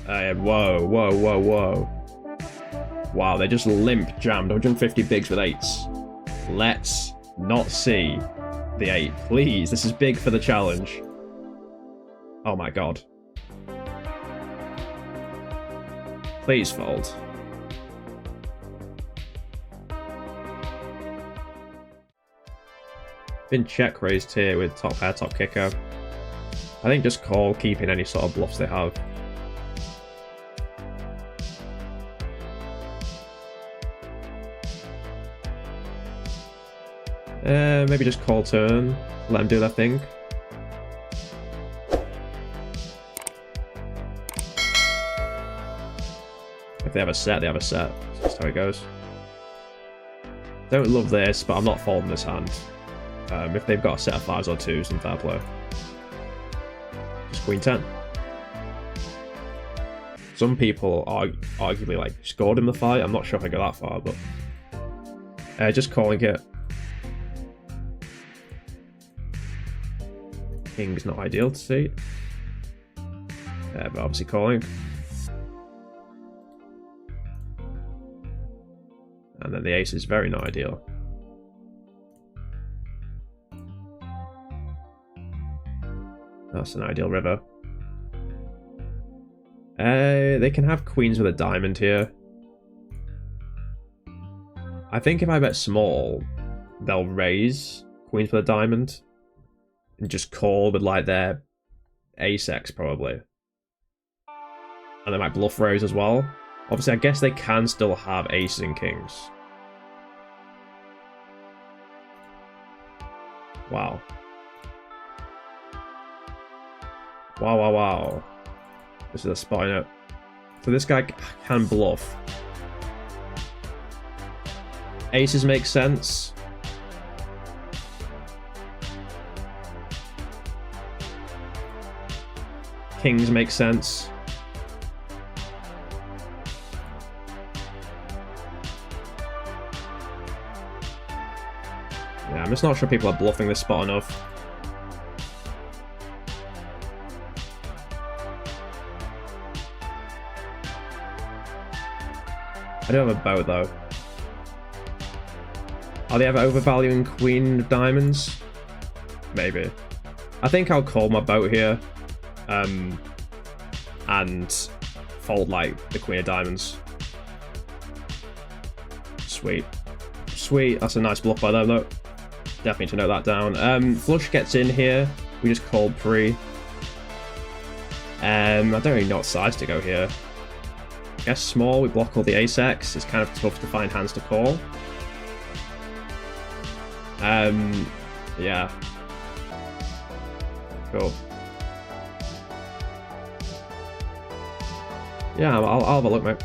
Whoa, whoa, whoa, whoa. Wow, they just limp jammed 150 bigs with 8s. Let's not see the 8. Please, this is big for the challenge. Oh my god. Please fold. Been check raised here with top pair, top kicker. I think just call, keeping any sort of bluffs they have. Maybe just call turn, let them do their thing. If they have a set, they have a set. That's how it goes. Don't love this, but I'm not folding this hand. If they've got a set of 5s or 2s, then fair play. Just queen 10. Some people arguably like scored in the fight. I'm not sure if I go that far, but just calling it. King's not ideal to see. But obviously calling. And then the ace is very not ideal. That's an ideal river. They can have queens with a diamond here. I think if I bet small, they'll raise queens with a diamond. And just call with like their ace-x probably. And they might bluff raise as well. Obviously, I guess they can still have aces and kings. Wow. Wow, wow, wow. This is a spot in it. So this guy can bluff. Aces make sense. Kings make sense. Yeah, I'm just not sure people are bluffing this spot enough. I do have a boat though. Are they ever overvaluing queen of diamonds? Maybe. I think I'll call my boat here. And fold like the queen of diamonds. Sweet. Sweet, that's a nice bluff by them though. Definitely to note that down. Flush gets in here. We just called pre. I don't really know what size to go here. I guess small, we block all the ace-x. It's kind of tough to find hands to call. Yeah. Cool. Yeah, I'll have a look, mate.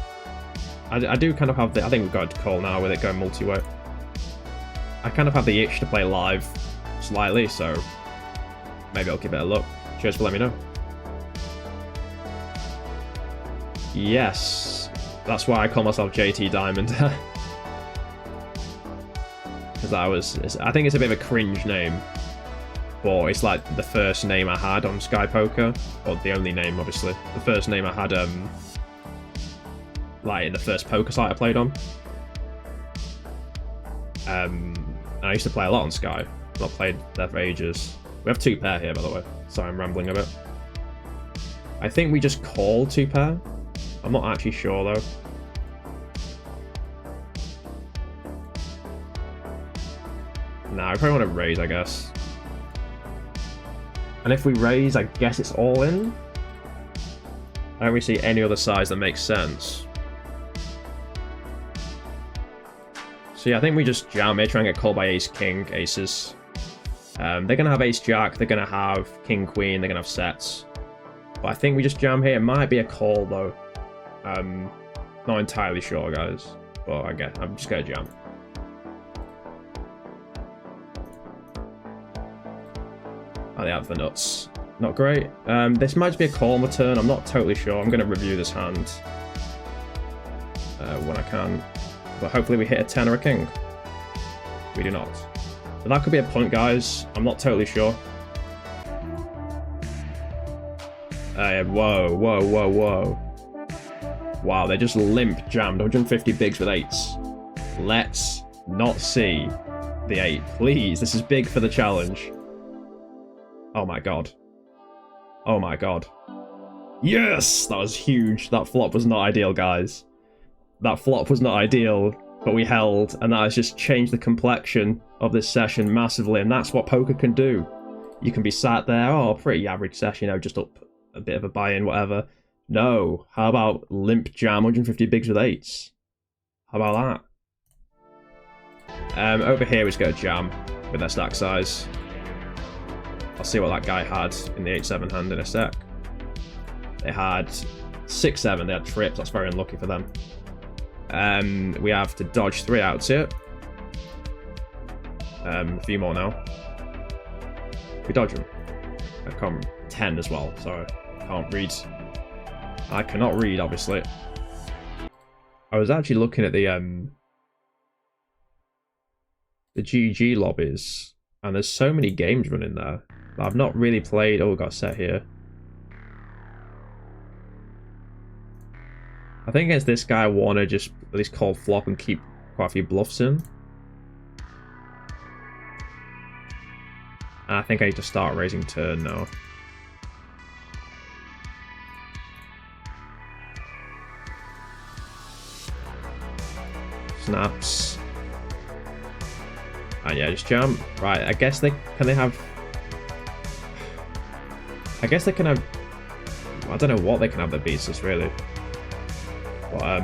I do kind of have the... I think we've got to call now with it going multi-way. I kind of have the itch to play live slightly, so maybe I'll give it a look. Cheers for letting me know. Yes, that's why I call myself JT Diamond. Because I think it's a bit of a cringe name. But it's like the first name I had on Sky Poker. Or the only name, obviously. The first name I had, like the first poker site I played on. And I used to play a lot on Sky. I've not played there for ages. We have 2 pair here, by the way. Sorry, I'm rambling a bit. I think we just call 2 pair. I'm not actually sure, though. Nah, I probably want to raise, I guess. And if we raise, I guess it's all in. I don't really see any other size that makes sense. So yeah, I think we just jam here, try and get called by ace-king, aces. They're going to have ace-jack, they're going to have king-queen, they're going to have sets. But I think we just jam here. It might be a call, though. Not entirely sure, guys. But I guess I'm just going to jam. Oh, they have the nuts. Not great. This might just be a call on the turn. I'm not totally sure. I'm going to review this hand when I can. But hopefully we hit a 10 or a king. We do not. So that could be a punt, guys. I'm not totally sure. Whoa, whoa, whoa, whoa. Wow, they just limp jammed 150 bigs with 8s. Let's not see the 8, please. This is big for the challenge. Oh my god. Oh my god. Yes! That was huge. That flop was not ideal, guys. That flop was not ideal, but we held, and that has just changed the complexion of this session massively, and that's what poker can do. You can be sat there, oh, pretty average session, you know, just up a bit of a buy-in, whatever. No, how about limp jam 150 bigs with 8s? How about that? Over here we just go jam with their stack size. I'll see what that guy had in the 8-7 hand in a sec. They had 6-7, they had trips, that's very unlucky for them. We have to dodge 3 outs here. A few more now. We dodge them. I can't 10 as well, sorry. Can't read. I cannot read, obviously. I was actually looking at the GG lobbies, and there's so many games running there. I've not really played. Oh, we got a set here. I think against this guy, I want to just at least call flop and keep quite a few bluffs in. And I think I need to start raising turn now. Snaps. And yeah, just jam. Right, I guess they can have. I guess they can have. I don't know what they can have that beats us really. But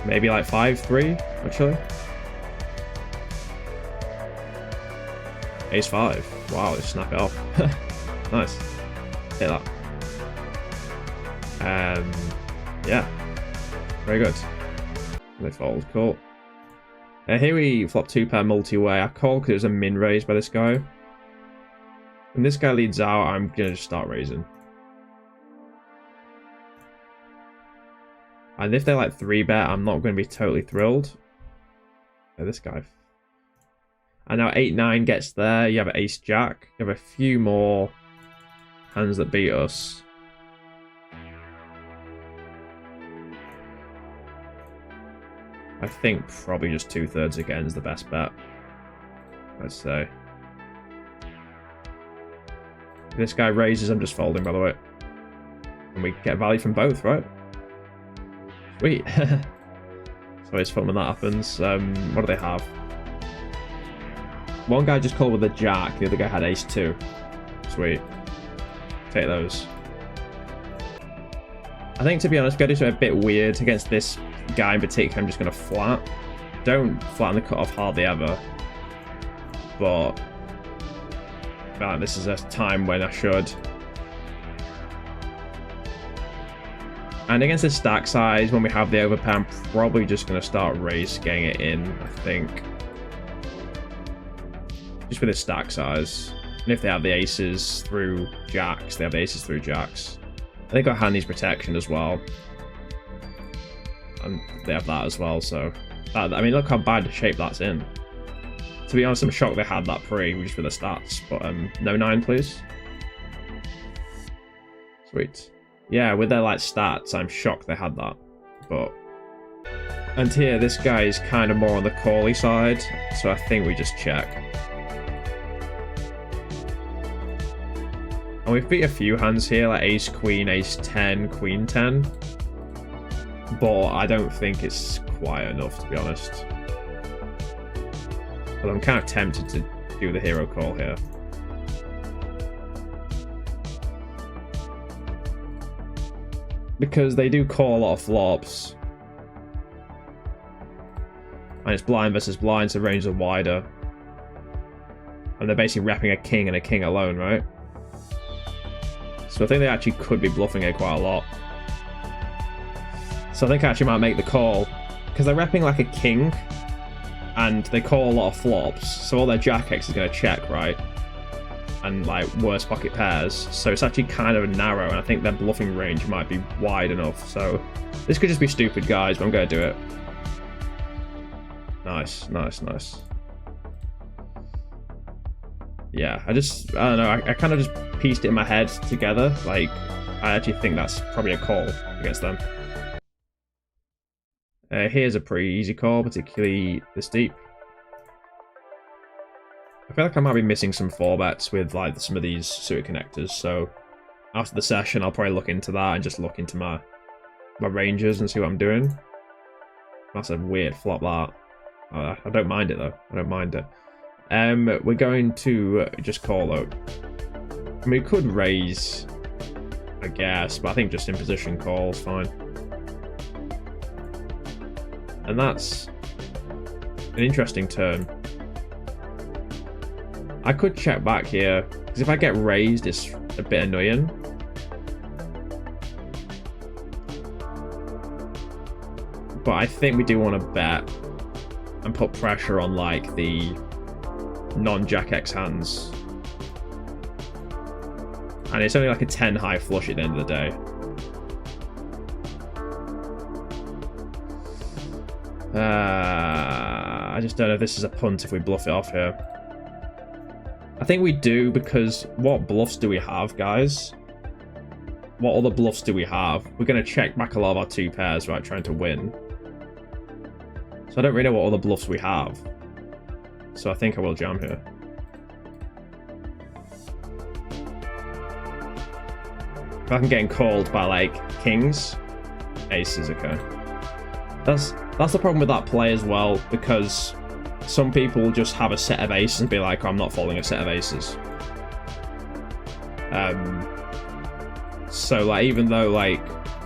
maybe like 5-3 actually. Ace 5. Wow, they snap it off. Nice. Hit that. Yeah. Very good. They fold. Cool. Here we flop 2-pair multi-way. I call because it was a min raise by this guy. When this guy leads out, I'm gonna just start raising. And if they're like 3-bet, I'm not going to be totally thrilled. Yeah, this guy. And now 8-9 gets there. You have an ace-jack. You have a few more hands that beat us. I think probably just 2/3 again is the best bet. I'd say. If this guy raises, I'm just folding, by the way. And we get value from both, right? Sweet. So it's fun when that happens. What do they have? One guy just called with a jack, the other guy had ace-2. Sweet. Take those. I think, to be honest, we're going to do something a bit weird against this guy in particular. I'm just going to flat. Don't flatten the cutoff hardly ever. But this is a time when I should. And against this stack size, when we have the overpair, I'm probably just going to start getting it in, I think. Just with this stack size. And if they have the aces through jacks, they have the aces through jacks. I think our hand needs protection as well. And they have that as well, so... I mean, look how bad shape that's in. To be honest, I'm shocked they had that pre, just with the stats. But, no 9, please. Sweet. Yeah, with their, like, stats, I'm shocked they had that. But... And here, this guy is kind of more on the call-y side, so I think we just check. And we've beat a few hands here, like ace-queen, ace-10, queen-10. But I don't think it's quite enough, to be honest. But I'm kind of tempted to do the hero call here. Because they do call a lot of flops. And it's blind versus blind, so ranges are wider. And they're basically repping a king and a king alone, right? So I think they actually could be bluffing it quite a lot. So I think I actually might make the call. Because they're repping like a king. And they call a lot of flops. So all their jack X is going to check, right? And like worse pocket pairs. So it's actually kind of narrow. And I think their bluffing range might be wide enough. So this could just be stupid, guys. But I'm going to do it. Nice, nice, nice. Yeah, I don't know, I kind of just pieced it in my head together. Like, I actually think that's probably a call against them. Here's a pretty easy call, particularly this deep. I feel like I might be missing some 4-bets with like some of these suited connectors, so after the session I'll probably look into that and just look into my ranges and see what I'm doing. That's a weird flop, that. I don't mind it though. I don't mind it. We're going to just call though. I mean, we could raise, I guess, but I think just in position call's fine. And that's an interesting turn. I could check back here, because if I get raised, it's a bit annoying. But I think we do want to bet and put pressure on like the non-Jack X hands. And it's only like a 10 high flush at the end of the day. I just don't know if this is a punt if we bluff it off here. I think we do, because what bluffs do we have, guys? What other bluffs do we have? We're going to check back a lot of our 2 pairs, right, trying to win. So I don't really know what other bluffs we have. So I think I will jam here. If I'm getting called by, like, kings, aces, okay. That's the problem with that play as well, because some people just have a set of aces and be like, oh, I'm not folding a set of aces. So, like, even though, like,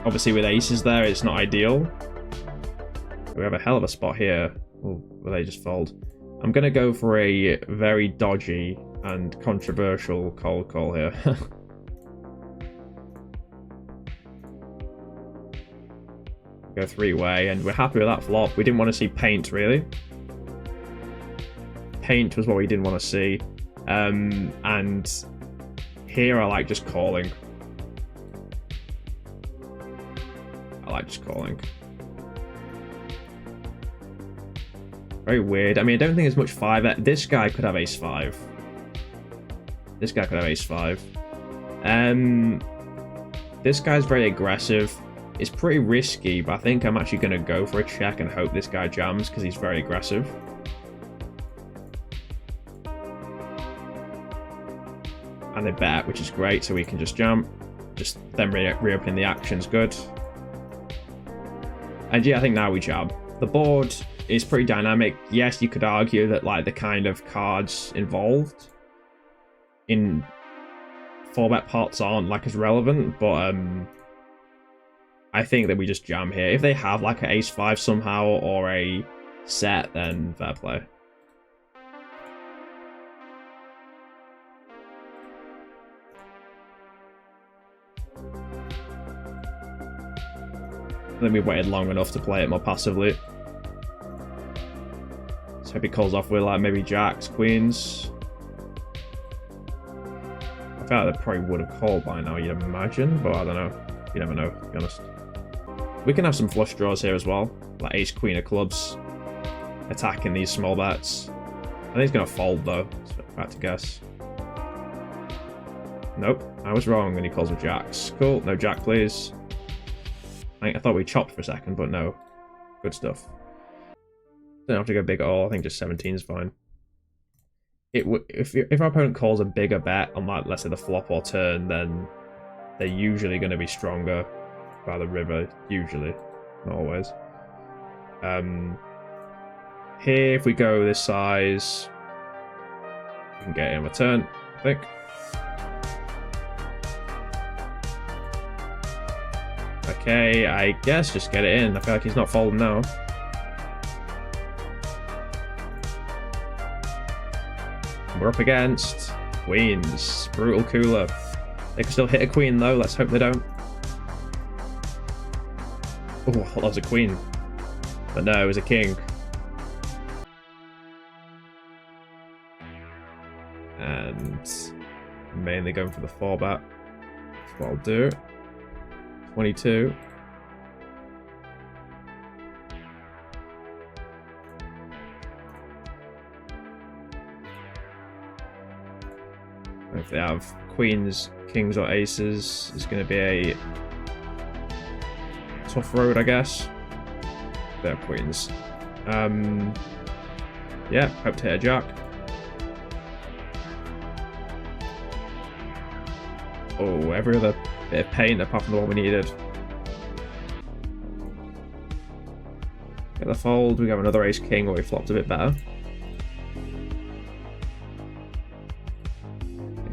obviously with aces there, it's not ideal. We have a hell of a spot here. Oh, will they just fold? I'm going to go for a very dodgy and controversial cold call here. Go 3-way, and we're happy with that flop. We didn't want to see paint, really. Paint was what we didn't want to see. And here I like just calling. I like just calling. Very weird. I mean, I don't think there's much 5. This guy could have ace-5. This guy could have ace-5. This guy's very aggressive. It's pretty risky, but I think I'm actually going to go for a check and hope this guy jams because he's very aggressive. And they bet, which is great, so we can just jam. Just then reopening the action's good. And yeah, I think now we jam. The board is pretty dynamic. Yes, you could argue that like the kind of cards involved in 4-bet pots aren't like as relevant, but I think that we just jam here. If they have like an ace-5 somehow or a set, then fair play. I think we waited long enough to play it more passively. So hope he calls off with like maybe jacks, queens. I feel like they probably would have called by now, you'd imagine, but I don't know. You never know, to be honest. We can have some flush draws here as well, like ace, queen of clubs, attacking these small bets. I think he's going to fold though, so I had to guess. Nope, I was wrong, and he calls with jacks. Cool, no jack please. I thought we chopped for a second, but no. Good stuff. Don't have to go big at all, I think just 17 is fine. If our opponent calls a bigger bet on, like, let's say the flop or turn, then they're usually going to be stronger by the river, usually, not always. Here, if we go this size, we can get in a turn, I think. Okay, I guess just get it in. I feel like he's not folding now. We're up against queens. Brutal cooler. They can still hit a queen though. Let's hope they don't. Oh, I thought that was a queen. But no, it was a king. And mainly going for the 4-bet. That's what I'll do. 22. If they have queens, kings, or aces, it's going to be a tough road, I guess. They're queens. Yeah, hope to hit a jack. Oh, every other bit of paint apart from the one we needed. Get the fold, we have another ace king where we flopped a bit better.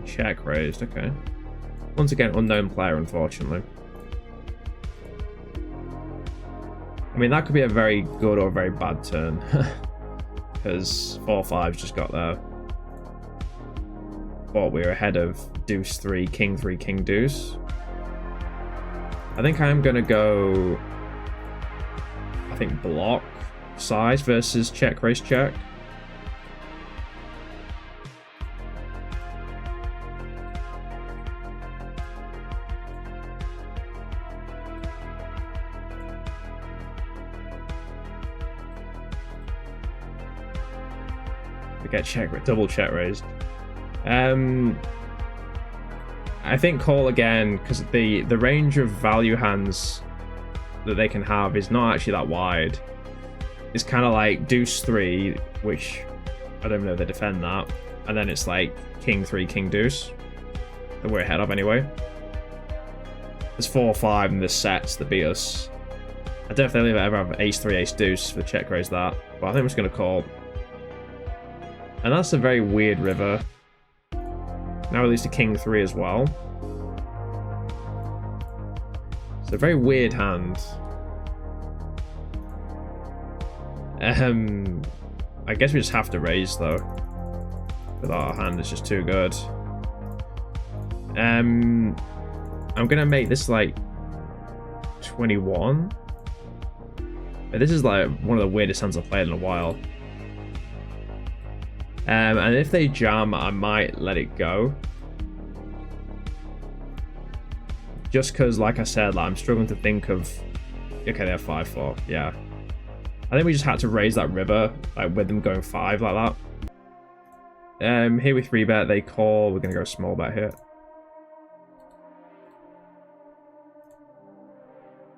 Check raised, okay. Once again, unknown player, unfortunately. I mean, that could be a very good or a very bad turn. Because 4-5's just got there. But we're ahead of deuce 3, king deuce. I think I'm going to go... I think block size versus check raise check. We get double check raised. I think call again because the range of value hands that they can have is not actually that wide. It's kind of like deuce 3, which I don't know if they defend that, and then it's like king 3, king deuce that we're ahead of anyway. There's 4-5 and there's sets that beat us. I don't know if they'll ever have ace 3, ace deuce for check raise that, but I think I'm just gonna call. And that's a very weird river. Now we lose to king 3 as well. It's a very weird hand. I guess we just have to raise though. But our hand is just too good. I'm gonna make this like 21. But this is like one of the weirdest hands I've played in a while. And if they jam, I might let it go. Just because, like I said, like, I'm struggling to think of... Okay, they have 5-4, yeah. I think we just had to raise that river, like with them going 5 like that. Here we 3-bet, they call. We're going to go small bet here.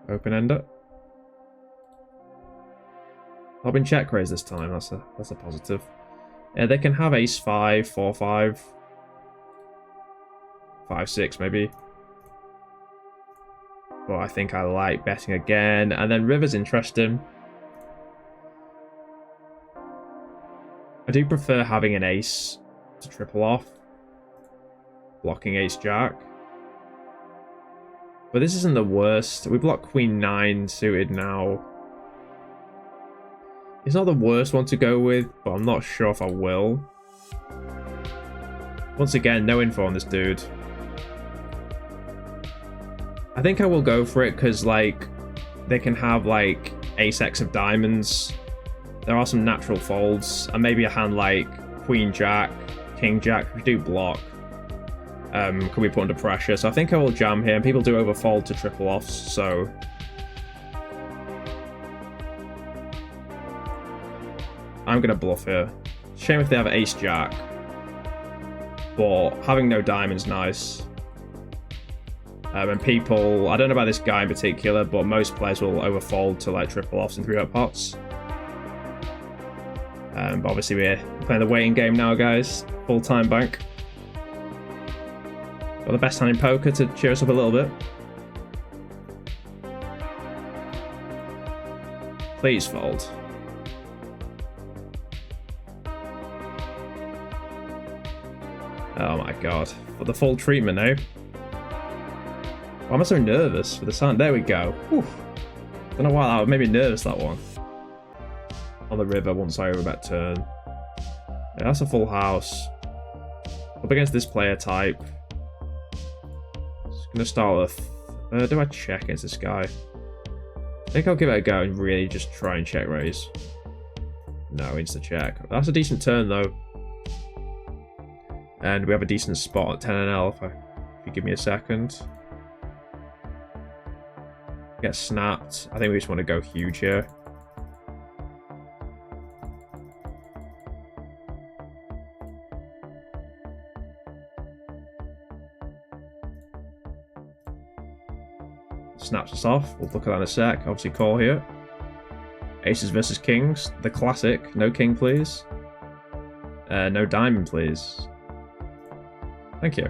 Open-ender. I've been check raised this time, that's a positive. They can have ace 5, 4-5, 5-6 maybe. But I think I like betting again. And then river's interesting. I do prefer having an ace to triple off. Blocking ace jack. But this isn't the worst. We block queen 9 suited now. It's not the worst one to go with, but I'm not sure if I will. Once again, no info on this dude. I think I will go for it because, like, they can have, like, ace-x of diamonds. There are some natural folds. And maybe a hand like queen jack, king jack, we do block. Could be put under pressure. So I think I will jam here. And people do overfold to triple offs, so... I'm going to bluff here. Shame if they have ace jack. But having no diamond's nice. And people, I don't know about this guy in particular, but most players will overfold to like triple offs and 3-bet pots. But obviously we're playing the waiting game now, guys. Full-time bank. Got the best hand in poker to cheer us up a little bit. Please fold. Oh my god. For the full treatment now. Why am I so nervous for the sound? There we go. Whew. Don't know why that made me nervous, that one. On the river once I overbet turn. Yeah, that's a full house. Up against this player type. Just gonna start with... do I check against this guy? I think I'll give it a go and really just try and check raise. No, insta check. That's a decent turn though. And we have a decent spot at 10 and L if you give me a second. Get snapped. I think we just want to go huge here. Snaps us off. We'll look at that in a sec. Obviously call here. Aces versus kings, the classic. No king, please. No diamond, please. Thank you.